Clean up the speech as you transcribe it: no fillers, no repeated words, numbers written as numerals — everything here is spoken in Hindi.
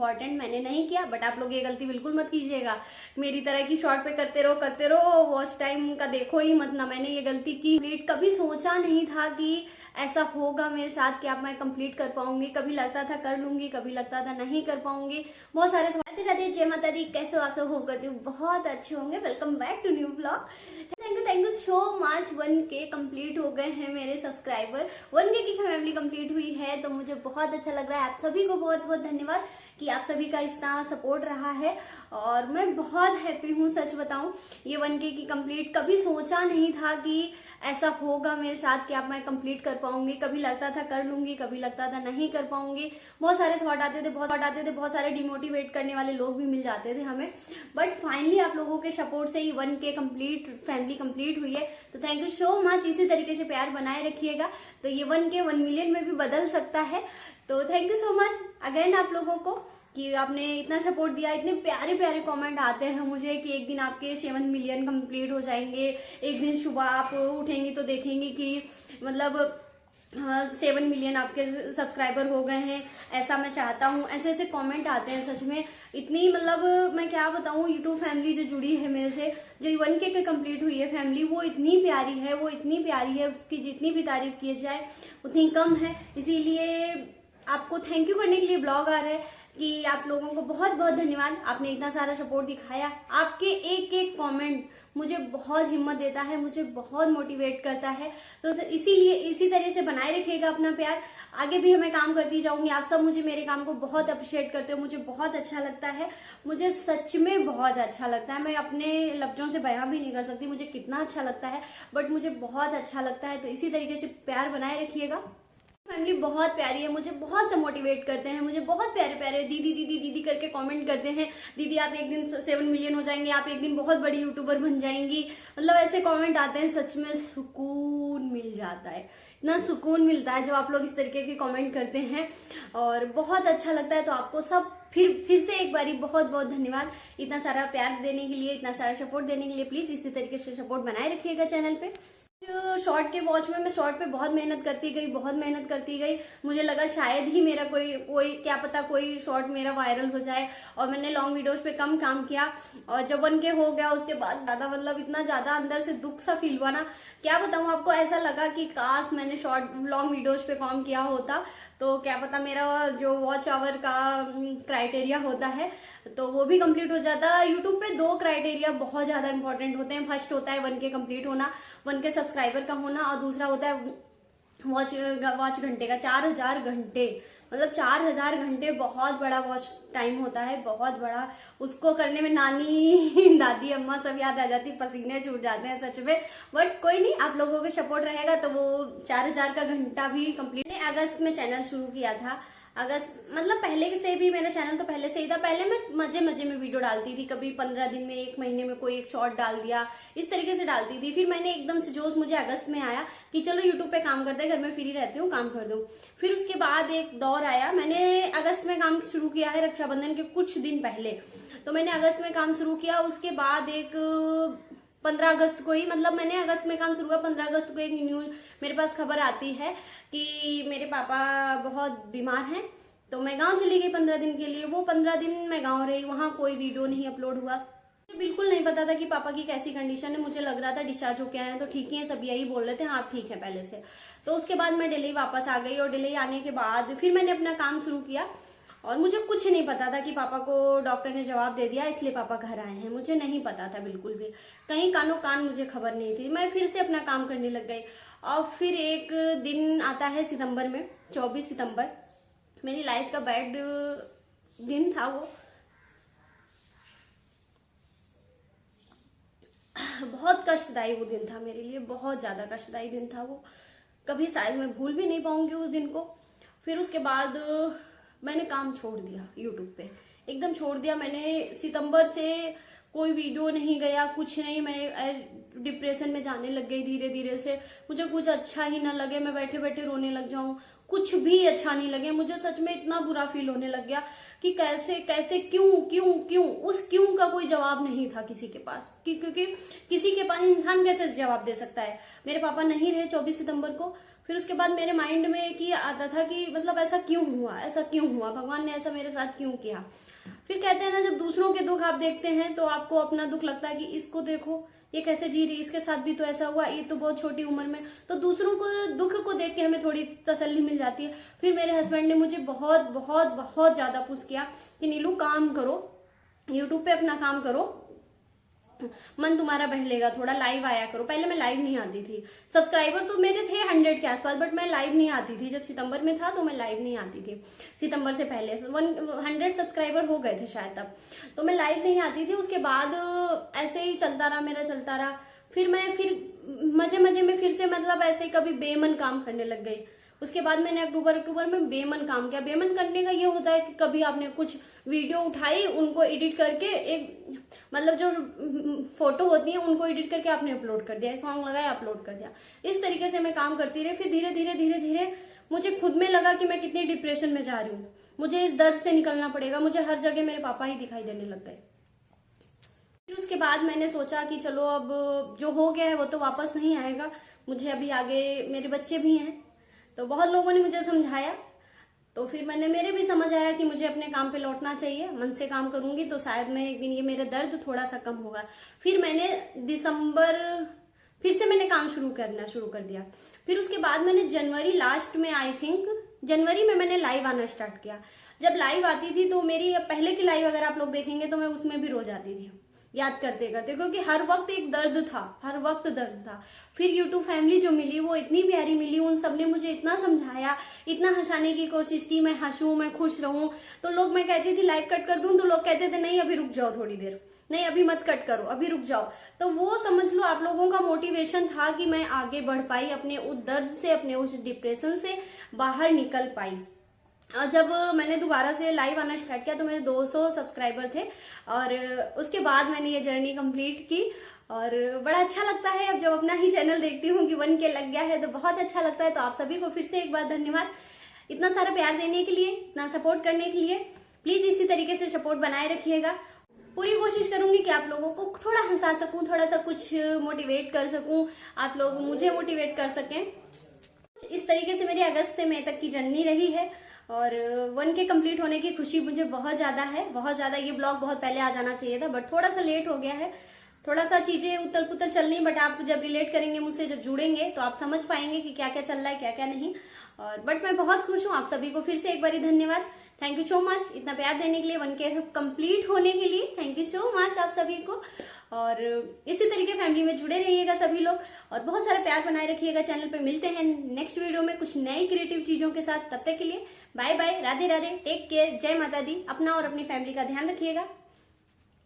इंपॉर्टेंट मैंने नहीं किया, बट आप लोग ये गलती बिल्कुल मत कीजिएगा। मेरी तरह की शॉर्ट पे करते रहो, वॉच टाइम का देखो ही मत ना। मैंने ये गलती की, कंप्लीट कभी सोचा नहीं था कि ऐसा होगा मेरे साथ कि अब मैं कंप्लीट कर पाऊंगी। कभी लगता था कर लूंगी, कभी लगता था नहीं कर पाऊंगी। बहुत सारे राधे राधे, जय माता दी। कैसे हो आप सब? होप करती हूँ बहुत अच्छे होंगे। Welcome back to new blog. Thank you so much. 1K complete हो गए हैं मेरे सब्सक्राइबर। 1K की फैमिली कंप्लीट हुई है, तो मुझे बहुत अच्छा लग रहा है। आप सभी को बहुत बहुत धन्यवाद कि आप सभी का इतना सपोर्ट रहा है, और मैं बहुत हैप्पी हूँ। सच बताऊं, ये 1K की कंप्लीट कभी सोचा नहीं था कि ऐसा होगा मेरे साथ कि अब मैं कंप्लीट कर पाऊंगी। कभी लगता था कर लूंगी, कभी लगता था नहीं कर पाऊंगी। बहुत सारे थॉट आते थे, बहुत सारे डिमोटिवेट करने वाले लोग भी मिल जाते थे हमें, बट फाइनली आप लोगों के सपोर्ट से ही 1K कंप्लीट फैमिली कंप्लीट हुई है। तो थैंक यू सो मच। इसी तरीके से प्यार बनाए रखिएगा, तो ये 1K 1 मिलियन में भी बदल सकता है। तो thank you so much again आप लोगों को कि आपने इतना सपोर्ट दिया। इतने प्यारे प्यारे कमेंट आते हैं मुझे कि एक दिन आपके 7 मिलियन कंप्लीट हो जाएंगे, एक दिन सुबह आप उठेंगी तो देखेंगी कि मतलब 7 मिलियन आपके सब्सक्राइबर हो गए हैं। ऐसा मैं चाहता हूँ। ऐसे ऐसे कमेंट आते हैं सच में। इतनी मतलब मैं क्या बताऊँ, यूट्यूब फैमिली जो जुड़ी है मेरे से, जो 1K के कंप्लीट हुई है फैमिली, वो इतनी प्यारी है, वो इतनी प्यारी है, उसकी जितनी भी तारीफ की जाए उतनी कम है। इसीलिए आपको थैंक यू करने के लिए ब्लॉग आ रहा है कि आप लोगों को बहुत बहुत धन्यवाद। आपने इतना सारा सपोर्ट दिखाया। आपके एक एक कमेंट मुझे बहुत हिम्मत देता है, मुझे बहुत मोटिवेट करता है। तो इसीलिए इसी तरह से बनाए रखिएगा अपना प्यार। आगे भी मैं काम करती जाऊंगी। आप सब मुझे मेरे काम को बहुत अप्रिशिएट करते हो, मुझे बहुत अच्छा लगता है। मुझे सच में बहुत अच्छा लगता है। मैं अपने लफ्जों से बयां भी नहीं कर सकती मुझे कितना अच्छा लगता है, बट मुझे बहुत अच्छा लगता है। तो इसी तरीके से प्यार बनाए रखिएगा। फैमिली बहुत प्यारी है, मुझे बहुत से मोटिवेट करते हैं। मुझे बहुत प्यारे प्यारे दीदी दीदी दीदी करके कमेंट करते हैं। दीदी आप एक दिन 7 मिलियन हो जाएंगे, आप एक दिन बहुत बड़ी यूट्यूबर बन जाएंगी। मतलब ऐसे कमेंट आते हैं, सच में सुकून मिल जाता है। इतना सुकून मिलता है जब आप लोग इस तरीके के कमेंट करते हैं, और बहुत अच्छा लगता है। तो आपको सब फिर से एक बारी बहुत बहुत धन्यवाद इतना सारा प्यार देने के लिए, इतना सारा सपोर्ट देने के लिए। प्लीज इसी तरीके से सपोर्ट बनाए रखिएगा चैनल पे। शॉर्ट के वॉच में मैं शॉर्ट पे बहुत मेहनत करती गई। मुझे लगा शायद ही मेरा कोई क्या पता कोई शॉर्ट मेरा वायरल हो जाए, और मैंने लॉन्ग वीडियोस पे कम काम किया। और जब 1K हो गया उसके बाद ज्यादा मतलब इतना ज्यादा अंदर से दुख सा फील हुआ ना, क्या बताऊं आपको। ऐसा लगा कि काश मैंने लॉन्ग वीडियोज पे काम किया होता, तो क्या पता मेरा जो वॉच आवर का क्राइटेरिया होता है तो वो भी कंप्लीट हो जाता। यूट्यूब पे 2 क्राइटेरिया बहुत ज्यादा इंपॉर्टेंट होते हैं। फर्स्ट होता है 1K कंप्लीट होना, 1K सब्सक्राइबर का होना, और दूसरा होता है वॉच घंटे का। 4000 घंटे, मतलब 4000 घंटे बहुत बड़ा वॉच टाइम होता है, बहुत बड़ा। उसको करने में नानी दादी अम्मा सब याद आ जाती, पसीने छूट जाते हैं सच में। बट कोई नहीं, आप लोगों का सपोर्ट रहेगा तो वो 4000 का घंटा भी कंप्लीट। अगस्त में चैनल शुरू किया था। अगस्त मतलब पहले से भी मेरा चैनल तो पहले से ही था। पहले मैं मजे मजे में वीडियो डालती थी, कभी 15 दिन में, 1 महीने में कोई एक शॉर्ट डाल दिया, इस तरीके से डालती थी। फिर मैंने एकदम से जोश मुझे अगस्त में आया कि चलो यूट्यूब पे काम करते हैं, घर में फ्री रहती हूँ, काम कर दूं। फिर उसके बाद एक दौर आया, मैंने अगस्त में काम शुरू किया है, रक्षाबंधन के कुछ दिन पहले। तो मैंने अगस्त में काम शुरू किया। उसके बाद एक 15 अगस्त को ही, मतलब मैंने अगस्त में काम शुरू किया, 15 अगस्त को एक न्यूज मेरे पास खबर आती है कि मेरे पापा बहुत बीमार हैं। तो मैं गांव चली गई 15 दिन के लिए। वो 15 दिन मैं गांव रही, वहां कोई वीडियो नहीं अपलोड हुआ। मुझे बिल्कुल नहीं पता था कि पापा की कैसी कंडीशन है। मुझे लग रहा था डिस्चार्ज होके आए हैं तो ठीक है, सब यही बोल रहे थे, हाँ ठीक है पहले से। तो उसके बाद मैं दिल्ली वापस आ गई, और दिल्ली आने के बाद फिर मैंने अपना काम शुरू किया। और मुझे कुछ नहीं पता था कि पापा को डॉक्टर ने जवाब दे दिया इसलिए पापा घर आए हैं। मुझे नहीं पता था बिल्कुल भी, कहीं कानों कान मुझे खबर नहीं थी। मैं फिर से अपना काम करने लग गई। और फिर एक दिन आता है सितंबर में, 24 सितंबर, मेरी लाइफ का बैड दिन था वो। बहुत कष्टदायी वो दिन था मेरे लिए, बहुत ज्यादा कष्टदायी दिन था वो। कभी शायद मैं भूल भी नहीं पाऊंगी उस दिन को। फिर उसके बाद मैंने काम छोड़ दिया यूट्यूब पे, एकदम छोड़ दिया मैंने। सितंबर से कोई वीडियो नहीं गया, कुछ नहीं। मैं डिप्रेशन में जाने लग गई धीरे धीरे से। मुझे कुछ अच्छा ही ना लगे, मैं बैठे बैठे रोने लग जाऊं, कुछ भी अच्छा नहीं लगे मुझे। सच में इतना बुरा फील होने लग गया कि कैसे कैसे, क्यों क्यों क्यों। उस क्यों का कोई जवाब नहीं था किसी के पास, क्योंकि किसी के पास इंसान कैसे जवाब दे सकता है। मेरे पापा नहीं रहे 24 सितंबर को। फिर उसके बाद मेरे माइंड में कि आता था कि मतलब ऐसा क्यों हुआ, भगवान ने ऐसा मेरे साथ क्यों किया। फिर कहते हैं ना, जब दूसरों के दुख आप देखते हैं तो आपको अपना दुख लगता है कि इसको देखो, ये कैसे जी रही, इसके साथ भी तो ऐसा हुआ, ये तो बहुत छोटी उम्र में। तो दूसरों को दुख को देख के हमें थोड़ी तसल्ली मिल जाती है। फिर मेरे हस्बैंड ने मुझे बहुत बहुत बहुत ज्यादा पुश किया कि नीलू काम करो, यूट्यूब पे अपना काम करो, मन तुम्हारा बहलेगा, थोड़ा लाइव आया करो। पहले मैं लाइव नहीं आती थी, सब्सक्राइबर तो मेरे थे 100 के आसपास, बट मैं लाइव नहीं आती थी। जब सितंबर में था तो मैं लाइव नहीं आती थी, सितंबर से पहले 100 सब्सक्राइबर हो गए थे शायद तब, तो मैं लाइव नहीं आती थी। उसके बाद ऐसे ही चलता रहा, मेरा चलता रहा। फिर मजे मजे में फिर से मतलब ऐसे ही कभी बेमन काम करने लग गई। उसके बाद मैंने अक्टूबर में बेमन काम किया। बेमन करने का ये होता है कि कभी आपने कुछ वीडियो उठाई, उनको एडिट करके एक मतलब जो फोटो होती है उनको एडिट करके आपने अपलोड कर दिया, सॉन्ग लगाया अपलोड कर दिया। इस तरीके से मैं काम करती रही। फिर धीरे धीरे मुझे खुद में लगा कि मैं कितनी डिप्रेशन में जा रही हूँ, मुझे इस दर्द से निकलना पड़ेगा। मुझे हर जगह मेरे पापा ही दिखाई देने लग गए। फिर उसके बाद मैंने सोचा कि चलो अब जो हो गया है वो तो वापस नहीं आएगा, मुझे अभी आगे मेरे बच्चे भी हैं। तो बहुत लोगों ने मुझे समझाया, तो फिर मेरे भी समझ आया कि मुझे अपने काम पे लौटना चाहिए। मन से काम करूंगी तो शायद मैं एक दिन ये मेरा दर्द थोड़ा सा कम होगा। फिर मैंने दिसंबर फिर से मैंने काम शुरू कर दिया। फिर उसके बाद मैंने जनवरी लास्ट में, आई थिंक जनवरी में मैंने लाइव आना स्टार्ट किया। जब लाइव आती थी तो मेरी पहले की लाइव अगर आप लोग देखेंगे तो मैं उसमें भी रो जाती थी याद करते करते, क्योंकि हर वक्त एक दर्द था, हर वक्त दर्द था। फिर यूट्यूब फैमिली जो मिली वो इतनी प्यारी मिली, उन सबने मुझे इतना समझाया, इतना हंसाने की कोशिश की, मैं हंसूं, मैं खुश रहूं। तो लोग, मैं कहती थी लाइव कट कर दूं तो लोग कहते थे नहीं अभी रुक जाओ थोड़ी देर, नहीं अभी मत कट करो, अभी रुक जाओ। तो वो समझ लो आप लोगों का मोटिवेशन था कि मैं आगे बढ़ पाई, अपने उस दर्द से, अपने उस डिप्रेशन से बाहर निकल पाई। जब मैंने दोबारा से लाइव आना स्टार्ट किया तो मेरे 200 सब्सक्राइबर थे, और उसके बाद मैंने ये जर्नी कंप्लीट की। और बड़ा अच्छा लगता है अब जब अपना ही चैनल देखती हूँ कि 1K लग गया है तो बहुत अच्छा लगता है। तो आप सभी को फिर से एक बार धन्यवाद, इतना सारा प्यार देने के लिए, इतना सपोर्ट करने के लिए। प्लीज इसी तरीके से सपोर्ट बनाए रखिएगा। पूरी कोशिश करूंगी कि आप लोगों को थोड़ा हंसा सकूं, थोड़ा सा कुछ मोटिवेट कर सकूं, आप लोग मुझे मोटिवेट कर सकें। इस तरीके से मेरी अगस्त से मई तक की जर्नी रही है, और 1K कंप्लीट होने की खुशी मुझे बहुत ज्यादा है, बहुत ज्यादा। ये ब्लॉग बहुत पहले आ जाना चाहिए था, बट थोड़ा सा लेट हो गया है, थोड़ा सा चीजें उतल पुतल चल रही। बट आप जब रिलेट करेंगे मुझसे, जब जुड़ेंगे तो आप समझ पाएंगे कि क्या क्या चल रहा है, क्या क्या नहीं। और बट मैं बहुत खुश हूँ। आप सभी को फिर से एक बार धन्यवाद, थैंक यू सो मच इतना प्यार देने के लिए, 1K कंप्लीट होने के लिए थैंक यू सो मच आप सभी को। और इसी तरीके फैमिली में जुड़े रहिएगा सभी लोग, और बहुत सारा प्यार बनाए रखिएगा चैनल पे। मिलते हैं नेक्स्ट वीडियो में कुछ नई क्रिएटिव चीजों के साथ, तब तक के लिए bye bye, Radhe Radhe, take care, जय माता दी। अपना और अपनी फैमिली का ध्यान रखिएगा।